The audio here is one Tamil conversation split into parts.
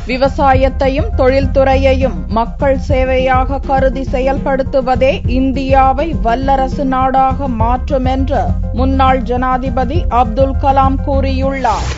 விவசாயத்தையும் தொழில்துறையையும் மக்கள் சேவையாக கருதி செயல்படுத்துவதே இந்தியாவை வல்லரசு நாடாக மாற்றும் என்று முன்னாள் ஜனாதிபதி அப்துல் கலாம் கூறியுள்ளார்.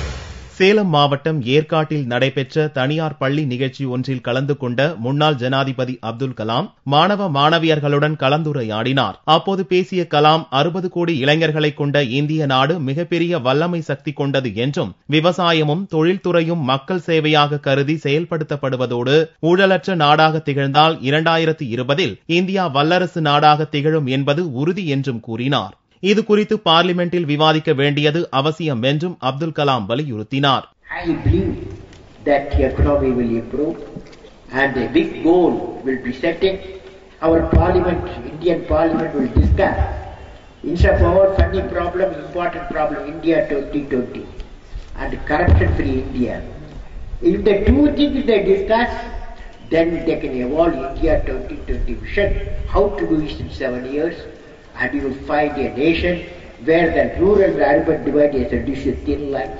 சேலம் மாவட்டம் ஏற்காட்டில் நடைபெற்ற தனியார் பள்ளி நிகழ்ச்சி ஒன்றில் கலந்து கொண்ட முன்னாள் ஜனாதிபதி அப்துல் கலாம் மாணவ மாணவியர்களுடன் கலந்துரையாடினார். அப்போது பேசிய கலாம் 60 கோடி இளைஞர்களை கொண்ட இந்திய நாடு மிகப்பெரிய வல்லமை சக்தி கொண்டது என்றும் விவசாயமும் தொழில்துறையும் மக்கள் சேவையாக கருதி செயல்படுத்தப்படுவதோடு ஊழலற்ற நாடாக திகழ்ந்தால் 2020 இந்தியா வல்லரசு நாடாக திகழும் என்பது உறுதி என்றும் கூறினார். இது குறித்து பார்லிமெண்டில் விவாதிக்க வேண்டியது அவசியம் என்றும் அப்துல் கலாம் வலியுறுத்தினார். I believe that the economy will improve and a big goal will be setting. Our parliament, Indian parliament will discuss instead of our funny problem, important problem, India 2020 and corruption-free India. If the two things they discuss, then they can evolve India 2020 vision, how to do it in 7 years. And you will find a nation where the rural and urban divide is reduced to thin line.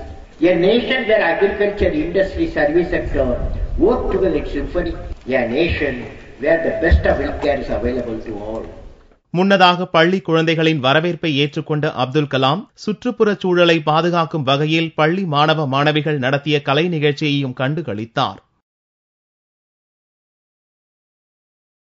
A nation where agriculture, industry, service sector work together in symphony. A nation where the best of healthcare is available to all. முன்னதாக பள்ளி குழந்தைகளின் வரவேற்பை ஏற்றுக்கொண்ட அப்துல் கலாம் சுற்றுப்புறச் சூழலை பாதுகாக்கும் வகையில் பள்ளி மாணவ மாணவிகள் நடத்திய கலை நிகழ்ச்சியையும் கண்டு களித்தார்.